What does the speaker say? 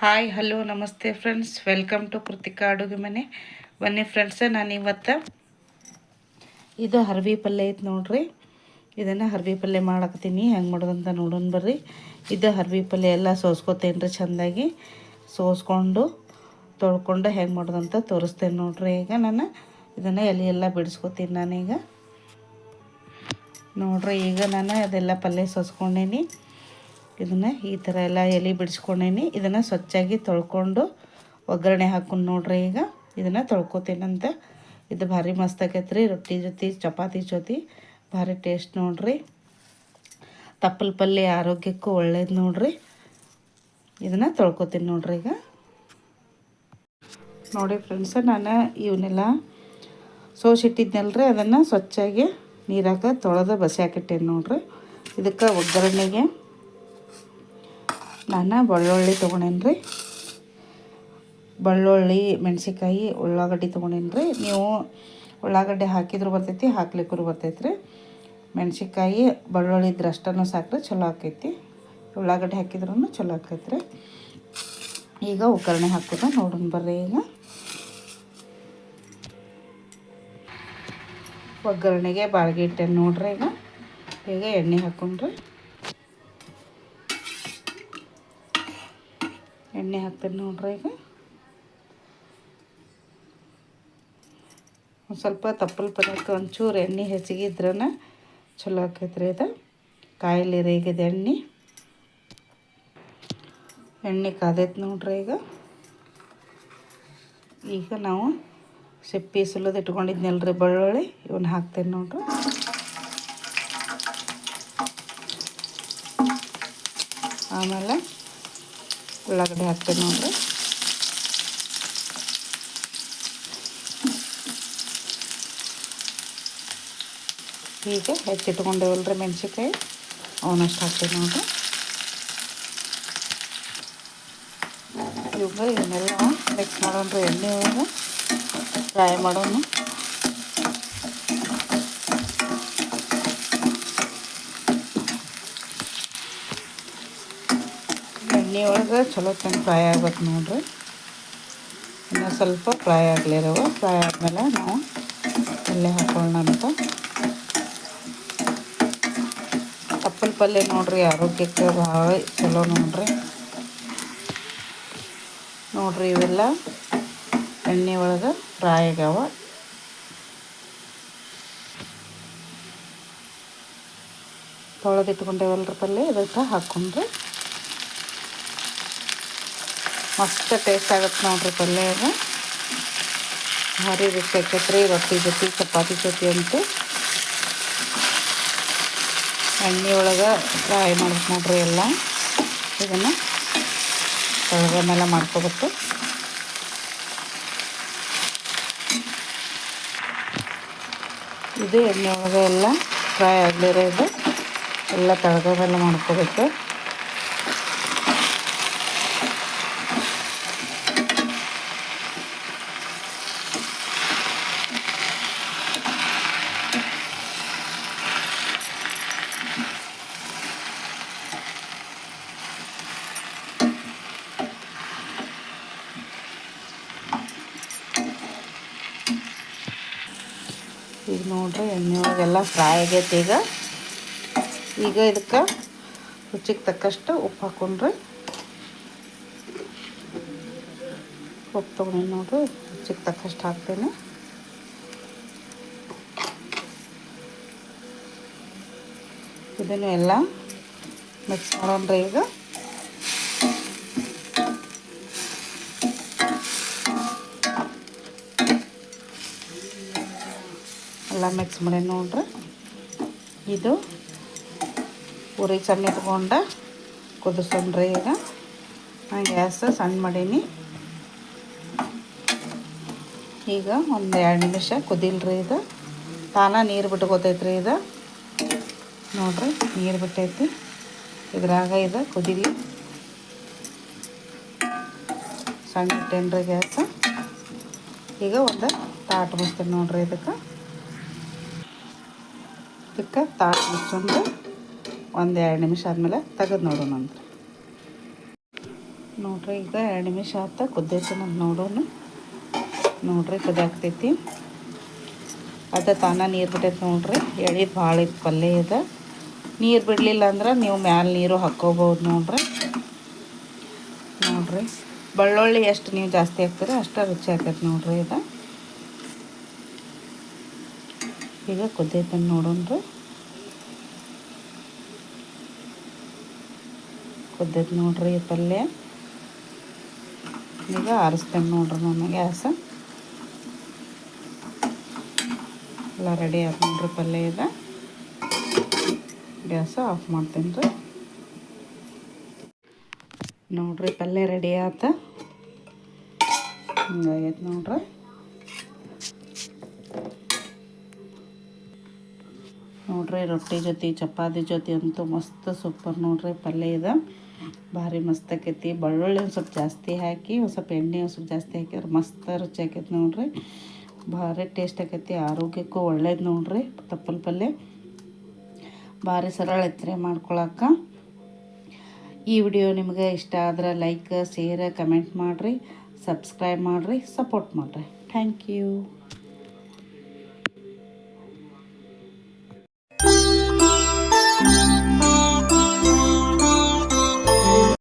Hi hello ನಮಸ್ತೆ friends, welcome to Krithika ಅಡುಗೆ ಮನೆ. ಬನ್ನಿ ಫ್ರೆಂಡ್ಸ್, ನಾನು ಇವತ್ತು ಇದು ಹರ್ವಿ ಪಲ್ಯ ಐತೆ ನೋಡ್ರಿ. ಇದನ್ನು ಹರ್ವಿ ಪಲ್ಯ ಮಾಡಾಕತ್ತೀನಿ. ಹೆಂಗೆ ಮಾಡೋದಂತ ನೋಡೋಣ ಬರ್ರಿ. ಇದು ಹರ್ವಿ ಪಲ್ಯ ಎಲ್ಲ ಸೋಸ್ಕೋತೇನೆ ರೀ. ಚೆಂದಾಗಿ ಸೋಸ್ಕೊಂಡು ತೊಳ್ಕೊಂಡು ಹೆಂಗೆ ಮಾಡೋದಂತ ತೋರಿಸ್ತೇನೆ ನೋಡ್ರಿ. ಈಗ ನಾನು ಇದನ್ನು ಎಲ್ಲ ಬಿಡಿಸ್ಕೊತೀನಿ ನಾನೀಗ ನೋಡ್ರಿ. ಈಗ ನಾನು ಅದೆಲ್ಲ ಪಲ್ಯ ಸೋಸ್ಕೊಂಡೇನಿ. ಇದನ್ನು ಈ ಥರ ಎಲ್ಲ ಎಲೆ ಬಿಡಿಸ್ಕೊಂಡೇನಿ. ಇದನ್ನು ಸ್ವಚ್ಛಾಗಿ ತೊಳ್ಕೊಂಡು ಒಗ್ಗರಣೆ ಹಾಕೊಂಡು ನೋಡ್ರಿ. ಈಗ ಇದನ್ನು ತೊಳ್ಕೊತೀನಂತ. ಇದು ಭಾರಿ ಮಸ್ತ್ ಆಕೈತೆ ರೀ. ರೊಟ್ಟಿ ಜೊತೆ ಚಪಾತಿ ಜೊತೆ ಭಾರಿ ಟೇಸ್ಟ್ ನೋಡ್ರಿ. ತಪ್ಪಲ ಪಲ್ಯ ಆರೋಗ್ಯಕ್ಕೂ ಒಳ್ಳೇದು ನೋಡ್ರಿ. ಇದನ್ನು ತೊಳ್ಕೊತೀನಿ ನೋಡ್ರಿ. ಈಗ ನೋಡಿ ಫ್ರೆಂಡ್ಸ, ನಾನು ಇವನ್ನೆಲ್ಲ ಸೋಸಿಟ್ಟಿದ್ನಲ್ರಿ, ಅದನ್ನು ಸ್ವಚ್ಛಾಗಿ ನೀರಾಗ ತೊಳೆದು ಬಸಿ ಹಾಕಿಟ್ಟೇನೆ ನೋಡ್ರಿ. ಇದಕ್ಕೆ ಒಗ್ಗರಣೆಗೆ ನಾನು ಬೆಳ್ಳುಳ್ಳಿ ತೊಗೊಂಡೇನಿ ರೀ. ಬೆಳ್ಳುಳ್ಳಿ, ಮೆಣಸಿನ್ಕಾಯಿ, ಉಳ್ಳಾಗಡ್ಡಿ ತೊಗೊಂಡೇನಿ ರೀ. ನೀವು ಉಳ್ಳಾಗಡ್ಡಿ ಹಾಕಿದ್ರು ಬರ್ತೈತಿ, ಹಾಕ್ಲಿಕ್ಕೂ ಬರ್ತೈತಿ ರೀ. ಮೆಣಸಿನ್ಕಾಯಿ ಬೆಳ್ಳುಳ್ಳಿ ಇದ್ರೆ ಅಷ್ಟನ್ನು ಸಾಕ್ರೆ ಚಲೋ ಆಕೈತಿ. ಉಳ್ಳಾಗಡ್ಡಿ ಹಾಕಿದ್ರೂ ಚಲೋ ಆಕೈತಿ ರೀ. ಈಗ ಒಗ್ಗರಣೆ ಹಾಕೋದು ನೋಡೋಣ ಬರ್ರಿ. ಈಗ ಒಗ್ಗರಣೆಗೆ ಬಾಳ್ಗೆ ಇಟ್ಟೇನೆ ನೋಡ್ರಿ. ಈಗ ಎಣ್ಣೆ ಹಾಕೊಂಡ್ರಿ. ಎಣ್ಣೆ ಹಾಕ್ತೇನೆ ನೋಡ್ರಿ. ಈಗ ಒಂದು ಸ್ವಲ್ಪ ತಪ್ಪಲ ಪಲ್ಯಕ್ಕೆ ಒಂಚೂರು ಎಣ್ಣೆ ಹೆಚ್ಚಿಗೆ ಇದ್ರನ ಚಲೋ ಆಕೈತ್ರಿ. ಇದು ಕಾಯಿಲೆ ರೇಗಿದ ಎಣ್ಣೆ ಕಾದೈತೆ ನೋಡ್ರಿ. ಈಗ ನಾವು ಸಿಪ್ಪಿ ಸುಲಿದು ಇಟ್ಕೊಂಡಿದ್ನಲ್ರಿ ಬೆಳ್ಳುಳ್ಳಿ, ಇವನ್ನ ಹಾಕ್ತೇನೆ ನೋಡ್ರಿ. ಆಮೇಲೆ ಉಳ್ಳಾಗಡ್ಡಿ ಹಾಕ್ತೇನೆ ನೋಡ್ರಿ. ಈಗ ಹೆಚ್ಚಿಟ್ಕೊಂಡೇವಲ್ರಿ ಮೆಣಸಿನ್ಕಾಯಿ, ಅವನಷ್ಟು ಹಾಕ್ತೇನೆ ನೋಡ್ರಿ. ಇವನ್ನೆಲ್ಲ ಮಿಕ್ಸ್ ಮಾಡೋಣ್ರಿ. ಎಣ್ಣೆ ಒಳಗೆ ಫ್ರೈ ಮಾಡೋಣ. ಎಣ್ಣೆ ಒಳಗೆ ಚಲೋ ಚೆಂದ ಫ್ರೈ ಆಗ್ಬೇಕು ನೋಡ್ರಿ. ಇನ್ನು ಸ್ವಲ್ಪ ಫ್ರೈ ಆಗಲಿರವ. ಫ್ರೈ ಆದಮೇಲೆ ನಾವು ಪಲ್ಯ ಹಾಕೊಳ್ಳೋಣ ಅಂತ. ತಪ್ಪಲ ಪಲ್ಯ ನೋಡ್ರಿ, ಆರೋಗ್ಯಕ್ಕೆ ಭಾಳ ಚಲೋ ನೋಡ್ರಿ. ನೋಡ್ರಿ, ಇವೆಲ್ಲ ಎಣ್ಣೆ ಒಳಗೆ ಫ್ರೈ ಆಗ್ಯಾವ. ತೊಳೆದಿಟ್ಕೊಂಡೇವಲ್ರಿ ಪಲ್ಯ, ಇದಕ್ಕೆ ಹಾಕ್ಕೊಂಡ್ರಿ ಮಸ್ತ್ ಟೇಸ್ಟ್ ಆಗುತ್ತೆ ನೋಡ್ರಿ. ಪಲ್ಯ ಇದು ಭಾರಿ ರುಚಿ ಆಕೈತೆ ರೀ. ರೊಟ್ಟಿ ಜೊತೆ ಚಪಾತಿ ಜೊತೆ ಅಂತೂ ಎಣ್ಣೆ ಒಳಗೆ ಫ್ರೈ ಮಾಡ್ಬೇಕು ನೋಡ್ರಿ. ಎಲ್ಲ ಇದನ್ನು ತಳಗ ಮೇಲೆ ಮಾಡ್ಕೋಬೇಕು. ಇದು ಎಣ್ಣೆ ಒಳಗೆ ಎಲ್ಲ ಫ್ರೈ ಆಗಲಿರೋದು ಎಲ್ಲ ತಳಗ ಮೇಲೆ ಮಾಡ್ಕೋಬೇಕು. ಈಗ ನೋಡ್ರಿ, ಎಣ್ಣೆ ಒಳಗೆಲ್ಲ ಫ್ರೈ ಆಗೈತೆ. ಈಗ ಇದಕ್ಕೆ ರುಚಿಗೆ ತಕ್ಕಷ್ಟು ಉಪ್ಪು ಹಾಕೊಂಡ್ರಿ. ಉಪ್ಪು ತೊಗೊಂಡು ನೋಡ್ರಿ, ರುಚಿಗೆ ತಕ್ಕಷ್ಟು ಹಾಕ್ತೇನೆ. ಇದನ್ನು ಎಲ್ಲ ಮಿಕ್ಸ್ ಮಾಡೋಣ್ರಿ. ಈಗ ಎಲ್ಲ ಮಿಕ್ಸ್ ಮಾಡಿ ನೋಡ್ರಿ. ಇದು ಉರಿ ಸಣ್ಣ ಇಟ್ಕೊಂಡು ಕುದಿಸೋಣ್ರಿ. ಈಗ ನಾನು ಗ್ಯಾಸ್ ಸಣ್ಣ ಮಾಡೀನಿ. ಈಗ ಒಂದು 2 ನಿಮಿಷ ಕುದಿಲ್ರಿ. ಇದು ತಾನ ನೀರು ಬಿಟ್ಕೋತೈತ್ರಿ. ಇದು ನೋಡ್ರಿ, ನೀರು ಬಿಟ್ಟೈತಿ. ಇದ್ರಾಗ ಇದು ಕುದಿಲಿ. ಸಣ್ಣ ಇಟ್ಟೇನ್ರಿ ಗ್ಯಾಸ್. ಈಗ ಒಂದು ತಾಟ್ ಮುಚ್ತೇನೆ ನೋಡ್ರಿ. ಇದಕ್ಕೆ ತಾಟ್ ಮುಚ್ಕೊಂಡು 1-2 ನಿಮಿಷ ಆದಮೇಲೆ ತೆಗೆದು ನೋಡೋಣ ಅಂತ. ನೋಡ್ರಿ ಈಗ 2 ನಿಮಿಷ ಆತ ಕುದ್ದೈತೆ ನಮ್ಮ ನೋಡೋಣ. ನೋಡ್ರಿ ಕುದಾಕ್ತೈತಿ. ಅದು ತಾನ ನೀರು ಬಿಟ್ಟೈತೆ ನೋಡ್ರಿ. ಎಳಿದು ಭಾಳ ಇತ್ತು ಪಲ್ಯ ಇದೆ. ನೀರು ಬಿಡಲಿಲ್ಲ ಅಂದ್ರೆ ನೀವು ಮ್ಯಾಲೆ ನೀರು ಹಾಕ್ಕೋಬೋದು ನೋಡ್ರಿ. ನೋಡ್ರಿ ಬೆಳ್ಳುಳ್ಳಿ ಎಷ್ಟು ನೀವು ಜಾಸ್ತಿ ಹಾಕ್ತೀರ ಅಷ್ಟು ರುಚಿ ಆಗ್ತೈತೆ ನೋಡ್ರಿ. ಇದು ಈಗ ಕುದ್ದೈತೆ ನೋಡೋಣ್ರಿ. ಕುದ್ದೈತೆ ನೋಡ್ರಿ ಈ ಪಲ್ಯ. ಈಗ ಆರಿಸ್ತೇನೆ ನೋಡ್ರಿ ನಾನು ಗ್ಯಾಸ. ಎಲ್ಲ ರೆಡಿ ಆಯ್ತು ನೋಡ್ರಿ ಪಲ್ಯ ಇದೆ. ಗ್ಯಾಸ ಆಫ್ ಮಾಡ್ತೀನಿ ರೀ. ನೋಡ್ರಿ ಪಲ್ಯ ರೆಡಿ ಆಯ್ತು. ಹಿಂಗಾಗೈತೆ ನೋಡ್ರಿ. ನೋಡ್ರಿ ರೊಟ್ಟಿ ಜೊತೆ ಚಪಾತಿ ಜೊತೆ ಅಂತೂ ಮಸ್ತ್ ಸೂಪರ್ ನೋಡ್ರಿ ಪಲ್ಯ ಇದೆ. ಭಾರಿ ಮಸ್ತ್ ಆಕೈತಿ. ಬೆಳ್ಳುಳ್ಳಿ ಒಂದು ಸ್ವಲ್ಪ ಜಾಸ್ತಿ ಹಾಕಿ ಒಂದು ಸ್ವಲ್ಪ ಎಣ್ಣೆ ಒಂದು ಸ್ವಲ್ಪ ಜಾಸ್ತಿ ಹಾಕಿದ್ರೆ ಮಸ್ತ್ ರುಚಿ ಆಕೈತಿ ನೋಡ್ರಿ. ಭಾರಿ ಟೇಸ್ಟ್ ಆಕೈತಿ. ಆರೋಗ್ಯಕ್ಕೂ ಒಳ್ಳೇದು ನೋಡ್ರಿ. ತಪ್ಪಲ ಪಲ್ಯ ಭಾರಿ ಸರಳ ಐತ್ರಿ ಮಾಡ್ಕೊಳಕ್ಕೆ. ಈ ವಿಡಿಯೋ ನಿಮಗೆ ಇಷ್ಟ ಆದ್ರೆ ಲೈಕ್ ಶೇರ್ ಕಮೆಂಟ್ ಮಾಡಿರಿ, ಸಬ್ಸ್ಕ್ರೈಬ್ ಮಾಡಿರಿ, ಸಪೋರ್ಟ್ ಮಾಡಿರಿ. Thank you.